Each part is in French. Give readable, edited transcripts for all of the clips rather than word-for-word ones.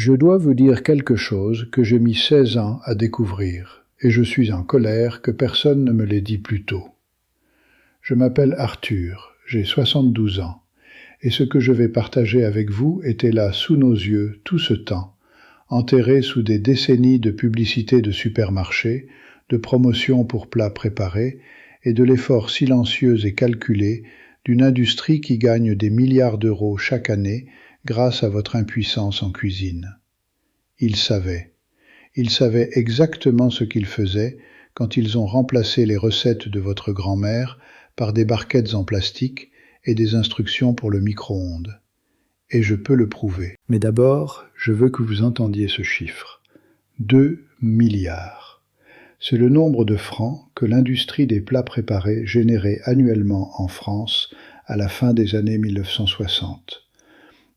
Je dois vous dire quelque chose que j'ai mis 16 ans à découvrir, et je suis en colère que personne ne me l'ait dit plus tôt. Je m'appelle Arthur, j'ai 72 ans, et ce que je vais partager avec vous était là sous nos yeux tout ce temps, enterré sous des décennies de publicité de supermarchés, de promotions pour plats préparés et de l'effort silencieux et calculé d'une industrie qui gagne des milliards d'euros chaque année grâce à votre impuissance en cuisine. Ils savaient exactement ce qu'ils faisaient quand ils ont remplacé les recettes de votre grand-mère par des barquettes en plastique et des instructions pour le micro-ondes. Et je peux le prouver. Mais d'abord, je veux que vous entendiez ce chiffre. 2 milliards. C'est le nombre de francs que l'industrie des plats préparés générait annuellement en France à la fin des années 1960.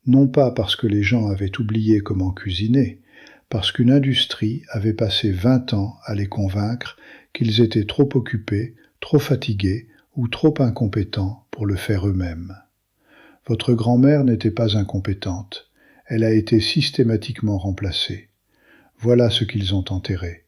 Non pas parce que les gens avaient oublié comment cuisiner, parce qu'une industrie avait passé 20 ans à les convaincre qu'ils étaient trop occupés, trop fatigués ou trop incompétents pour le faire eux-mêmes. Votre grand-mère n'était pas incompétente, elle a été systématiquement remplacée. Voilà ce qu'ils ont enterré.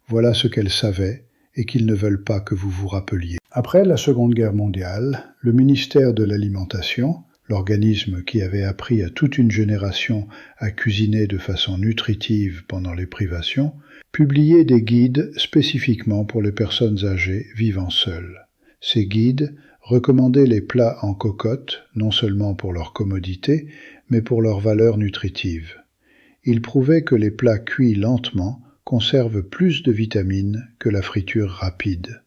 Voilà ce qu'elle savait et qu'ils ne veulent pas que vous vous rappeliez. Après la Seconde Guerre mondiale, le ministère de l'Alimentation, l'organisme qui avait appris à toute une génération à cuisiner de façon nutritive pendant les privations, publiait des guides spécifiquement pour les personnes âgées vivant seules. Ces guides recommandaient les plats en cocotte, non seulement pour leur commodité, mais pour leur valeur nutritive. Ils prouvaient que les plats cuits lentement conservent plus de vitamines que la friture rapide.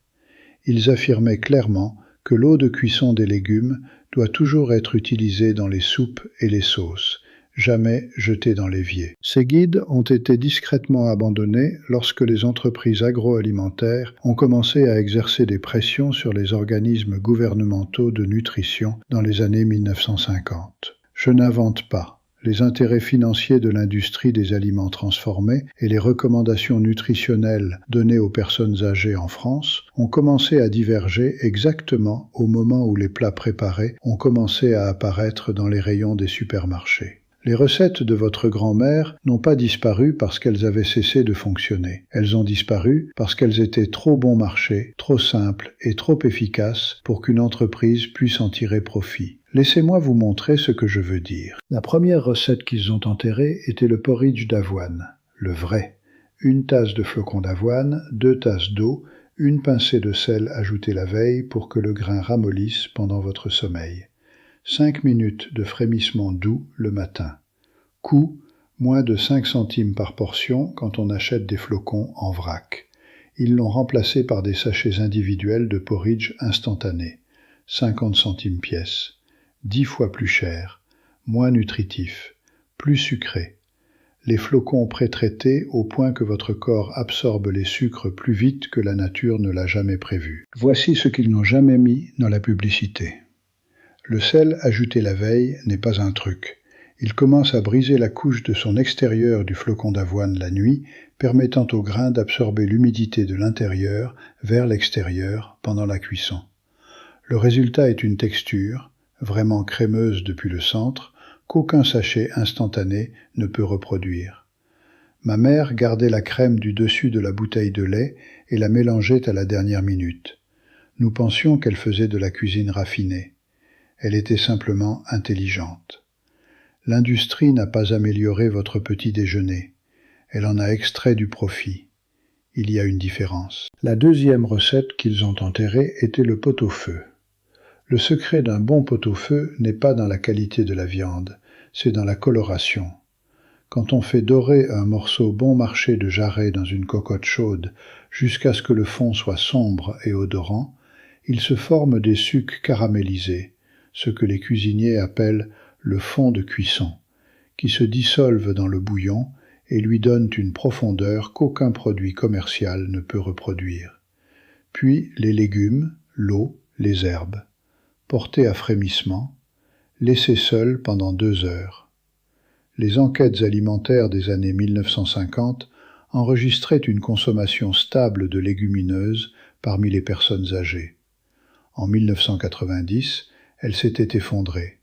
Ils affirmaient clairement que l'eau de cuisson des légumes doit toujours être utilisée dans les soupes et les sauces, jamais jetée dans l'évier. Ces guides ont été discrètement abandonnés lorsque les entreprises agroalimentaires ont commencé à exercer des pressions sur les organismes gouvernementaux de nutrition dans les années 1950. Je n'invente pas. Les intérêts financiers de l'industrie des aliments transformés et les recommandations nutritionnelles données aux personnes âgées en France ont commencé à diverger exactement au moment où les plats préparés ont commencé à apparaître dans les rayons des supermarchés. Les recettes de votre grand-mère n'ont pas disparu parce qu'elles avaient cessé de fonctionner. Elles ont disparu parce qu'elles étaient trop bon marché, trop simples et trop efficaces pour qu'une entreprise puisse en tirer profit. Laissez-moi vous montrer ce que je veux dire. La première recette qu'ils ont enterrée était le porridge d'avoine, le vrai. 1 tasse de flocons d'avoine, 2 tasses d'eau, 1 pincée de sel ajoutée la veille pour que le grain ramollisse pendant votre sommeil. 5 minutes de frémissement doux le matin. Coût, moins de 5 centimes par portion quand on achète des flocons en vrac. Ils l'ont remplacé par des sachets individuels de porridge instantané. 50 centimes pièce. 10 fois plus cher, moins nutritif, plus sucré. Les flocons pré-traités au point que votre corps absorbe les sucres plus vite que la nature ne l'a jamais prévu. Voici ce qu'ils n'ont jamais mis dans la publicité. Le sel ajouté la veille n'est pas un truc. Il commence à briser la couche de son extérieur du flocon d'avoine la nuit, permettant au grain d'absorber l'humidité de l'intérieur vers l'extérieur pendant la cuisson. Le résultat est une texture, vraiment crémeuse depuis le centre, qu'aucun sachet instantané ne peut reproduire. Ma mère gardait la crème du dessus de la bouteille de lait et la mélangeait à la dernière minute. Nous pensions qu'elle faisait de la cuisine raffinée. Elle était simplement intelligente. L'industrie n'a pas amélioré votre petit déjeuner. Elle en a extrait du profit. Il y a une différence. La deuxième recette qu'ils ont enterrée était le pot-au-feu. Le secret d'un bon pot-au-feu n'est pas dans la qualité de la viande, c'est dans la coloration. Quand on fait dorer un morceau bon marché de jarret dans une cocotte chaude jusqu'à ce que le fond soit sombre et odorant, il se forme des sucs caramélisés, ce que les cuisiniers appellent le fond de cuisson, qui se dissolvent dans le bouillon et lui donnent une profondeur qu'aucun produit commercial ne peut reproduire. Puis les légumes, l'eau, les herbes. Portés à frémissement, laissés seuls pendant 2 heures. Les enquêtes alimentaires des années 1950 enregistraient une consommation stable de légumineuses parmi les personnes âgées. En 1990, elle s'était effondrée.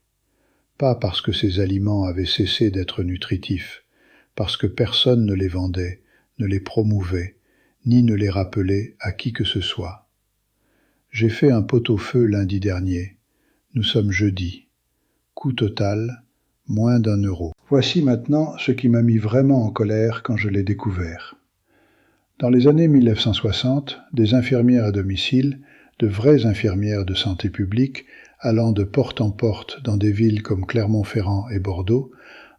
Pas parce que ces aliments avaient cessé d'être nutritifs, parce que personne ne les vendait, ne les promouvait, ni ne les rappelait à qui que ce soit. J'ai fait un pot-au-feu lundi dernier. Nous sommes jeudi. Coût total, moins d'1 euro. Voici maintenant ce qui m'a mis vraiment en colère quand je l'ai découvert. Dans les années 1960, des infirmières à domicile, de vraies infirmières de santé publique, allant de porte en porte dans des villes comme Clermont-Ferrand et Bordeaux,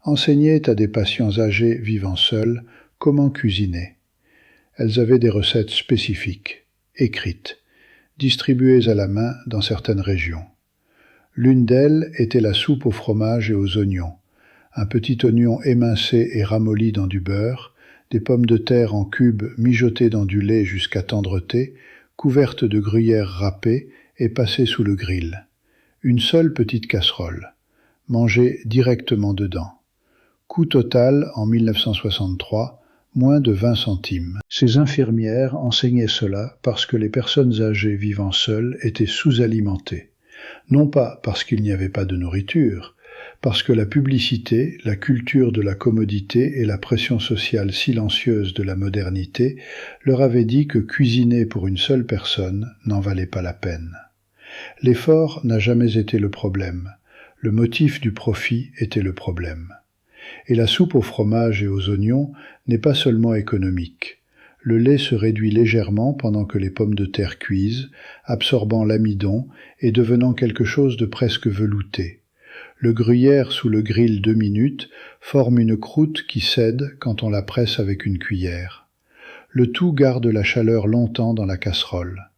enseignaient à des patients âgés vivant seuls comment cuisiner. Elles avaient des recettes spécifiques, écrites, distribuées à la main dans certaines régions. L'une d'elles était la soupe au fromage et aux oignons, un petit oignon émincé et ramolli dans du beurre, des pommes de terre en cubes mijotées dans du lait jusqu'à tendreté, couvertes de gruyère râpée et passées sous le grill. Une seule petite casserole, mangée directement dedans. Coût total, en 1963, moins de 20 centimes. Ces infirmières enseignaient cela parce que les personnes âgées vivant seules étaient sous-alimentées. Non pas parce qu'il n'y avait pas de nourriture, parce que la publicité, la culture de la commodité et la pression sociale silencieuse de la modernité leur avaient dit que cuisiner pour une seule personne n'en valait pas la peine. L'effort n'a jamais été le problème, le motif du profit était le problème. Et la soupe au fromage et aux oignons n'est pas seulement économique. Le lait se réduit légèrement pendant que les pommes de terre cuisent, absorbant l'amidon et devenant quelque chose de presque velouté. Le gruyère sous le grill 2 minutes forme une croûte qui cède quand on la presse avec une cuillère. Le tout garde la chaleur longtemps dans la casserole.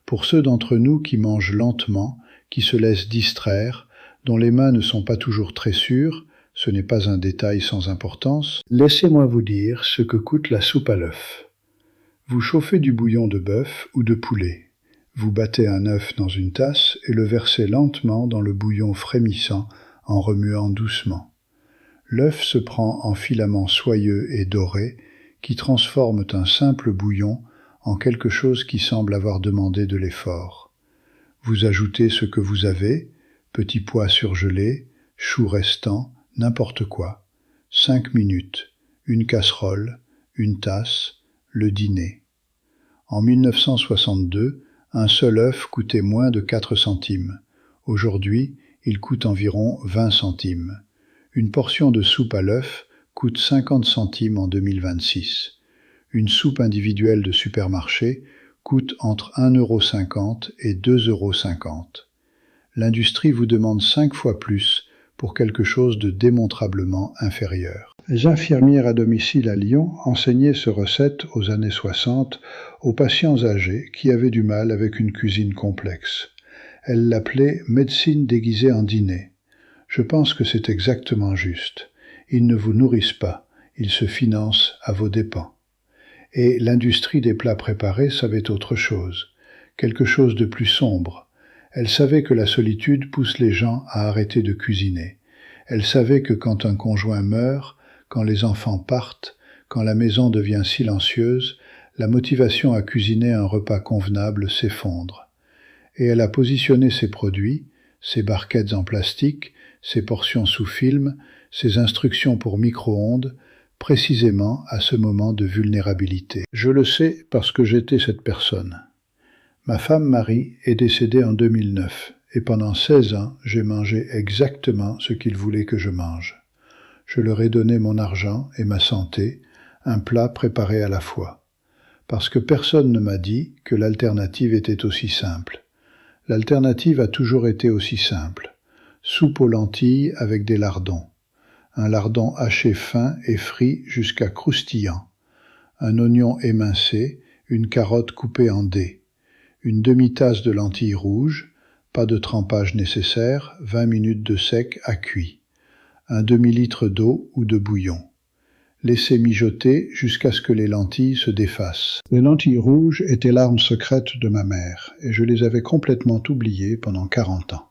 Pour ceux d'entre nous qui mangent lentement, qui se laissent distraire, dont les mains ne sont pas toujours très sûres, ce n'est pas un détail sans importance, laissez-moi vous dire ce que coûte la soupe à l'œuf. Vous chauffez du bouillon de bœuf ou de poulet. Vous battez un œuf dans une tasse et le versez lentement dans le bouillon frémissant en remuant doucement. L'œuf se prend en filaments soyeux et dorés qui transforment un simple bouillon en quelque chose qui semble avoir demandé de l'effort. Vous ajoutez ce que vous avez, petits pois surgelés, choux restants, n'importe quoi. 5 minutes, une casserole, une tasse, le dîner. En 1962, un seul œuf coûtait moins de 4 centimes. Aujourd'hui, il coûte environ 20 centimes. Une portion de soupe à l'œuf coûte 50 centimes en 2026. Une soupe individuelle de supermarché coûte entre 1,50 € et 2,50 €. L'industrie vous demande 5 fois plus pour quelque chose de démontrablement inférieur. Les infirmières à domicile à Lyon enseignaient cette recette aux années 60 aux patients âgés qui avaient du mal avec une cuisine complexe. Elles l'appelaient « médecine déguisée en dîner ». Je pense que c'est exactement juste. Ils ne vous nourrissent pas, ils se financent à vos dépens. Et l'industrie des plats préparés savait autre chose, quelque chose de plus sombre. Elle savait que la solitude pousse les gens à arrêter de cuisiner. Elle savait que quand un conjoint meurt, quand les enfants partent, quand la maison devient silencieuse, la motivation à cuisiner un repas convenable s'effondre. Et elle a positionné ses produits, ses barquettes en plastique, ses portions sous film, ses instructions pour micro-ondes, précisément à ce moment de vulnérabilité. Je le sais parce que j'étais cette personne. Ma femme Marie est décédée en 2009 et pendant 16 ans, j'ai mangé exactement ce qu'ils voulaient que je mange. Je leur ai donné mon argent et ma santé, un plat préparé à la fois. Parce que personne ne m'a dit que l'alternative était aussi simple. L'alternative a toujours été aussi simple. Soupe aux lentilles avec des lardons. Un lardon haché fin et frit jusqu'à croustillant. Un oignon émincé, une carotte coupée en dés. Une demi-tasse de lentilles rouges, pas de trempage nécessaire, 20 minutes de sec à cuit. Un demi-litre d'eau ou de bouillon. Laissez mijoter jusqu'à ce que les lentilles se défassent. Les lentilles rouges étaient l'arme secrète de ma mère, et je les avais complètement oubliées pendant 40 ans.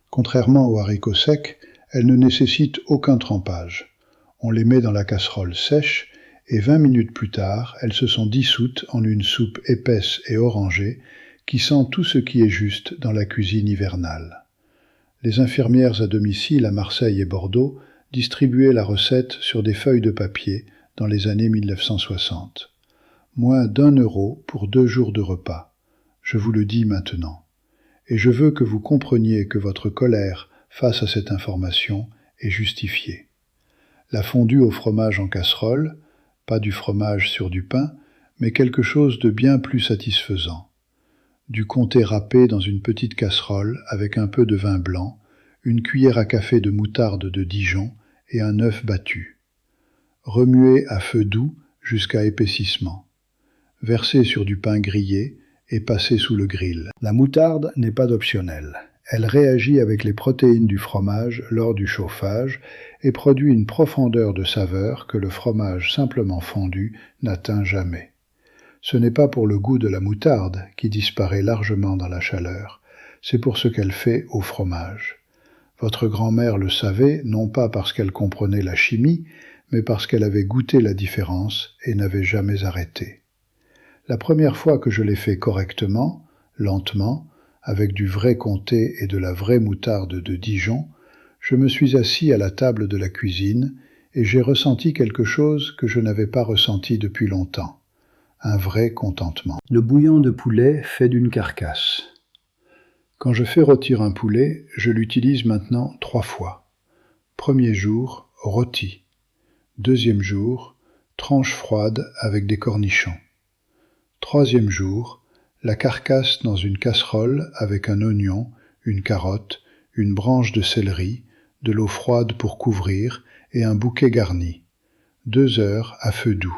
Contrairement aux haricots secs, elles ne nécessitent aucun trempage. On les met dans la casserole sèche, et 20 minutes plus tard, elles se sont dissoutes en une soupe épaisse et orangée qui sent tout ce qui est juste dans la cuisine hivernale. Les infirmières à domicile à Marseille et Bordeaux distribuez la recette sur des feuilles de papier dans les années 1960. Moins d'1 € pour 2 jours de repas. Je vous le dis maintenant. Et je veux que vous compreniez que votre colère face à cette information est justifiée. La fondue au fromage en casserole, pas du fromage sur du pain, mais quelque chose de bien plus satisfaisant. Du comté râpé dans une petite casserole avec un peu de vin blanc, une cuillère à café de moutarde de Dijon et un œuf battu. Remuez à feu doux jusqu'à épaississement. Versez sur du pain grillé et passez sous le grill. La moutarde n'est pas optionnelle. Elle réagit avec les protéines du fromage lors du chauffage et produit une profondeur de saveur que le fromage simplement fondu n'atteint jamais. Ce n'est pas pour le goût de la moutarde qui disparaît largement dans la chaleur, c'est pour ce qu'elle fait au fromage. Votre grand-mère le savait, non pas parce qu'elle comprenait la chimie, mais parce qu'elle avait goûté la différence et n'avait jamais arrêté. La première fois que je l'ai fait correctement, lentement, avec du vrai comté et de la vraie moutarde de Dijon, je me suis assis à la table de la cuisine et j'ai ressenti quelque chose que je n'avais pas ressenti depuis longtemps. Un vrai contentement. Le bouillon de poulet fait d'une carcasse. Quand je fais rôtir un poulet, je l'utilise maintenant 3 fois. Premier jour, rôti. Deuxième jour, tranche froide avec des cornichons. Troisième jour, la carcasse dans une casserole avec un oignon, une carotte, une branche de céleri, de l'eau froide pour couvrir et un bouquet garni. 2 heures à feu doux.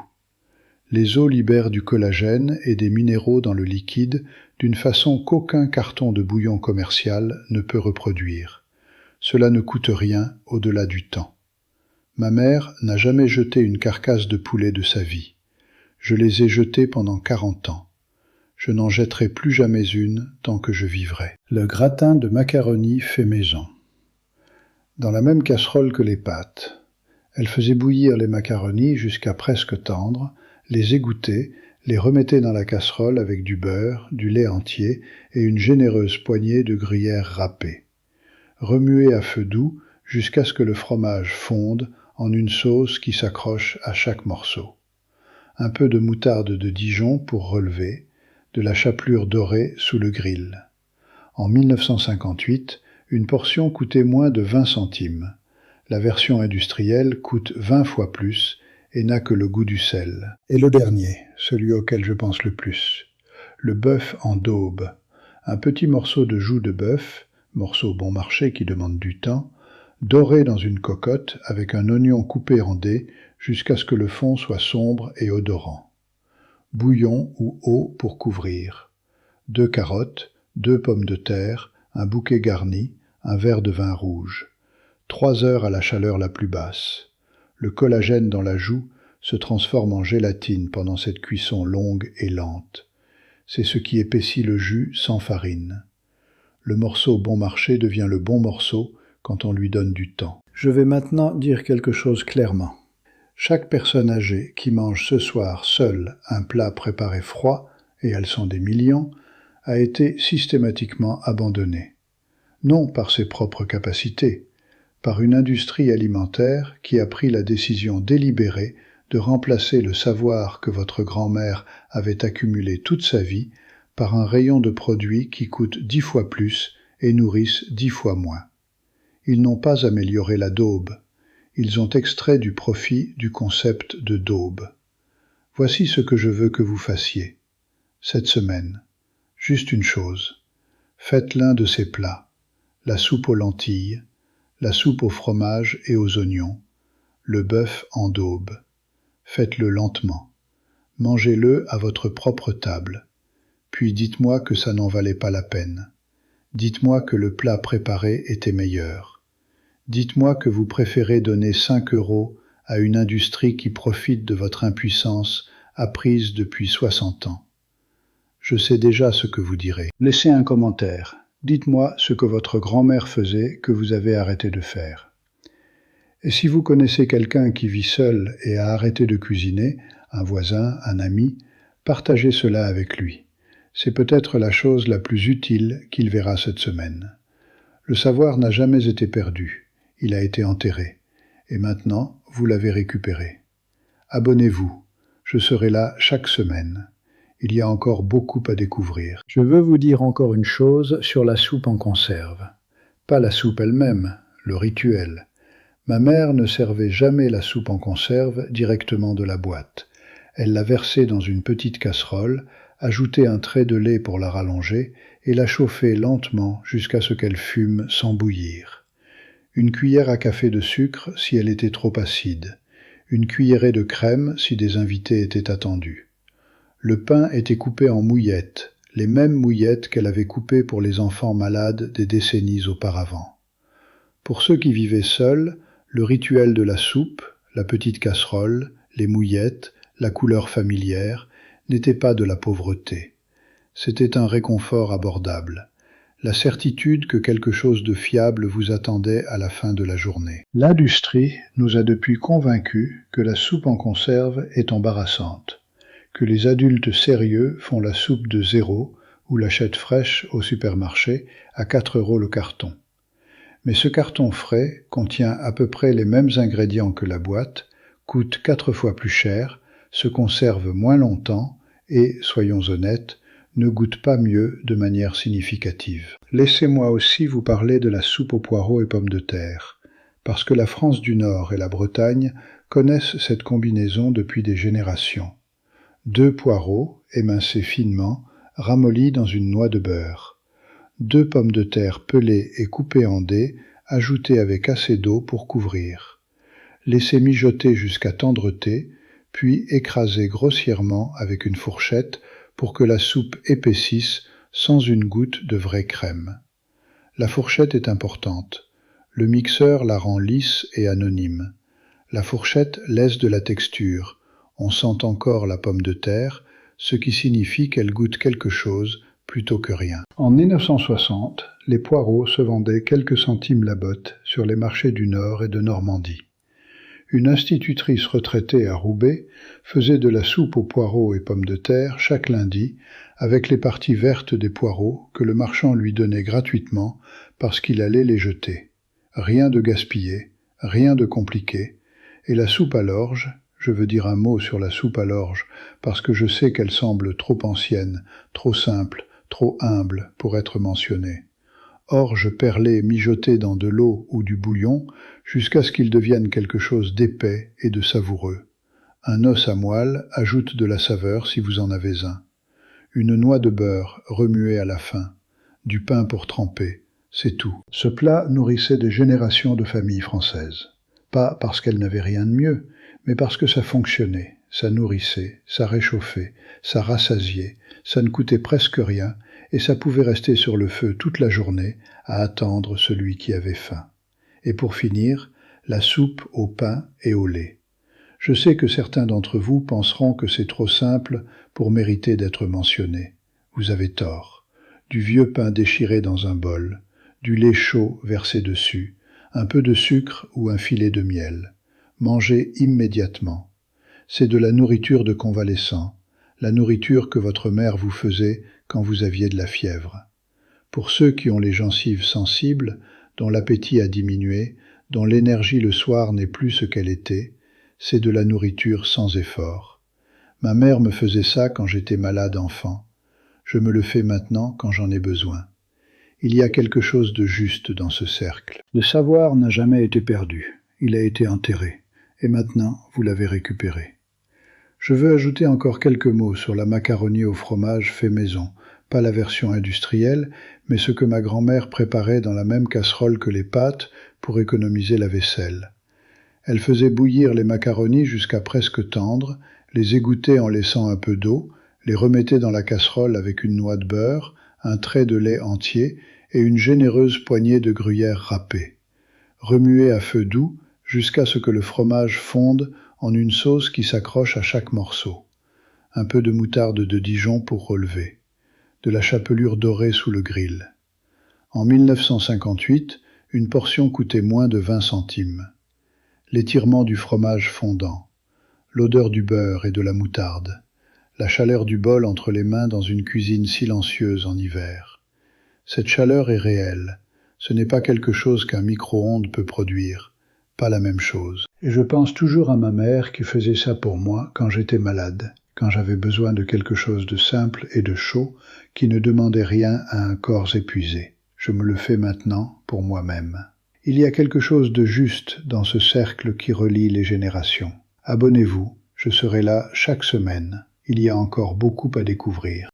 Les os libèrent du collagène et des minéraux dans le liquide d'une façon qu'aucun carton de bouillon commercial ne peut reproduire. Cela ne coûte rien au-delà du temps. Ma mère n'a jamais jeté une carcasse de poulet de sa vie. Je les ai jetées pendant 40 ans. Je n'en jetterai plus jamais une tant que je vivrai. Le gratin de macaroni fait maison. Dans la même casserole que les pâtes. Elle faisait bouillir les macaronis jusqu'à presque tendres, les égoutter, les remettait dans la casserole avec du beurre, du lait entier et une généreuse poignée de gruyère râpée. Remuez à feu doux jusqu'à ce que le fromage fonde en une sauce qui s'accroche à chaque morceau. Un peu de moutarde de Dijon pour relever, de la chapelure dorée sous le grill. En 1958, une portion coûtait moins de 20 centimes. La version industrielle coûte 20 fois plus et n'a que le goût du sel. Et le dernier, celui auquel je pense le plus, le bœuf en daube. Un petit morceau de joue de bœuf, morceau bon marché qui demande du temps, doré dans une cocotte avec un oignon coupé en dés jusqu'à ce que le fond soit sombre et odorant. Bouillon ou eau pour couvrir. 2 carottes, 2 pommes de terre, un bouquet garni, un verre de vin rouge. 3 heures à la chaleur la plus basse. Le collagène dans la joue se transforme en gélatine pendant cette cuisson longue et lente. C'est ce qui épaissit le jus sans farine. Le morceau bon marché devient le bon morceau quand on lui donne du temps. Je vais maintenant dire quelque chose clairement. Chaque personne âgée qui mange ce soir seule un plat préparé froid, et elles sont des millions, a été systématiquement abandonnée. Non par ses propres capacités, par une industrie alimentaire qui a pris la décision délibérée de remplacer le savoir que votre grand-mère avait accumulé toute sa vie par un rayon de produits qui coûtent 10 fois plus et nourrissent 10 fois moins. Ils n'ont pas amélioré la daube. Ils ont extrait du profit du concept de daube. Voici ce que je veux que vous fassiez. Cette semaine, juste une chose. Faites l'un de ces plats. La soupe aux lentilles, la soupe au fromage et aux oignons, le bœuf en daube. Faites-le lentement. Mangez-le à votre propre table. Puis dites-moi que ça n'en valait pas la peine. Dites-moi que le plat préparé était meilleur. Dites-moi que vous préférez donner 5 € à une industrie qui profite de votre impuissance apprise depuis 60 ans. Je sais déjà ce que vous direz. Laissez un commentaire. Dites-moi ce que votre grand-mère faisait que vous avez arrêté de faire. Et si vous connaissez quelqu'un qui vit seul et a arrêté de cuisiner, un voisin, un ami, partagez cela avec lui. C'est peut-être la chose la plus utile qu'il verra cette semaine. Le savoir n'a jamais été perdu, il a été enterré, Et maintenant, vous l'avez récupéré. Abonnez-vous, je serai là chaque semaine. Il y a encore beaucoup à découvrir. Je veux vous dire encore une chose sur la soupe en conserve. Pas la soupe elle-même, le rituel. Ma mère ne servait jamais la soupe en conserve directement de la boîte. Elle la versait dans une petite casserole, ajoutait un trait de lait pour la rallonger et la chauffait lentement jusqu'à ce qu'elle fume sans bouillir. Une cuillère à café de sucre si elle était trop acide. Une cuillerée de crème si des invités étaient attendus. Le pain était coupé en mouillettes, les mêmes mouillettes qu'elle avait coupées pour les enfants malades des décennies auparavant. Pour ceux qui vivaient seuls, le rituel de la soupe, la petite casserole, les mouillettes, la couleur familière, n'était pas de la pauvreté. C'était un réconfort abordable, la certitude que quelque chose de fiable vous attendait à la fin de la journée. L'industrie nous a depuis convaincus que la soupe en conserve est embarrassante, que les adultes sérieux font la soupe de 0 ou l'achètent fraîche au supermarché à 4 € le carton. Mais ce carton frais contient à peu près les mêmes ingrédients que la boîte, coûte 4 fois plus cher, se conserve moins longtemps et, soyons honnêtes, ne goûte pas mieux de manière significative. Laissez-moi aussi vous parler de la soupe aux poireaux et pommes de terre, parce que la France du Nord et la Bretagne connaissent cette combinaison depuis des générations. 2 poireaux, émincés finement, ramollis dans une noix de beurre. 2 pommes de terre pelées et coupées en dés, ajoutées avec assez d'eau pour couvrir. Laissez mijoter jusqu'à tendreté, puis écraser grossièrement avec une fourchette pour que la soupe épaississe sans une goutte de vraie crème. La fourchette est importante. Le mixeur la rend lisse et anonyme. La fourchette laisse de la texture. On sent encore la pomme de terre, ce qui signifie qu'elle goûte quelque chose plutôt que rien. En 1960, les poireaux se vendaient quelques centimes la botte sur les marchés du Nord et de Normandie. Une institutrice retraitée à Roubaix faisait de la soupe aux poireaux et pommes de terre chaque lundi avec les parties vertes des poireaux que le marchand lui donnait gratuitement parce qu'il allait les jeter. Rien de gaspillé, rien de compliqué, et la soupe à l'orge, je veux dire un mot sur la soupe à l'orge parce que je sais qu'elle semble trop ancienne, trop simple, trop humble pour être mentionnée. Orge perlée mijotée dans de l'eau ou du bouillon jusqu'à ce qu'il devienne quelque chose d'épais et de savoureux. Un os à moelle ajoute de la saveur si vous en avez un. Une noix de beurre remuée à la fin. Du pain pour tremper, c'est tout. Ce plat nourrissait des générations de familles françaises. Pas parce qu'elles n'avaient rien de mieux, mais parce que ça fonctionnait, ça nourrissait, ça réchauffait, ça rassasiait, ça ne coûtait presque rien, et ça pouvait rester sur le feu toute la journée à attendre celui qui avait faim. Et pour finir, la soupe au pain et au lait. Je sais que certains d'entre vous penseront que c'est trop simple pour mériter d'être mentionné. Vous avez tort. Du vieux pain déchiré dans un bol, du lait chaud versé dessus, un peu de sucre ou un filet de miel. Mangez immédiatement. C'est de la nourriture de convalescent, la nourriture que votre mère vous faisait quand vous aviez de la fièvre. Pour ceux qui ont les gencives sensibles, dont l'appétit a diminué, dont l'énergie le soir n'est plus ce qu'elle était, c'est de la nourriture sans effort. Ma mère me faisait ça quand j'étais malade enfant. Je me le fais maintenant quand j'en ai besoin. Il y a quelque chose de juste dans ce cercle. Le savoir n'a jamais été perdu, il a été enterré, et maintenant vous l'avez récupéré. Je veux ajouter encore quelques mots sur la macaroni au fromage fait maison, pas la version industrielle, mais ce que ma grand-mère préparait dans la même casserole que les pâtes pour économiser la vaisselle. Elle faisait bouillir les macaronis jusqu'à presque tendres, les égoutter en laissant un peu d'eau, les remettait dans la casserole avec une noix de beurre, un trait de lait entier et une généreuse poignée de gruyère râpée. Remuer à feu doux jusqu'à ce que le fromage fonde en une sauce qui s'accroche à chaque morceau. Un peu de moutarde de Dijon pour relever. De la chapelure dorée sous le grill. En 1958, une portion coûtait moins de 20 centimes. L'étirement du fromage fondant. L'odeur du beurre et de la moutarde. La chaleur du bol entre les mains dans une cuisine silencieuse en hiver. Cette chaleur est réelle. Ce n'est pas quelque chose qu'un micro-ondes peut produire. pas la même chose. Et je pense toujours à ma mère qui faisait ça pour moi quand j'étais malade, quand j'avais besoin de quelque chose de simple et de chaud, qui ne demandait rien à un corps épuisé. Je me le fais maintenant pour moi-même. Il y a quelque chose de juste dans ce cercle qui relie les générations. Abonnez-vous, je serai là chaque semaine. Il y a encore beaucoup à découvrir.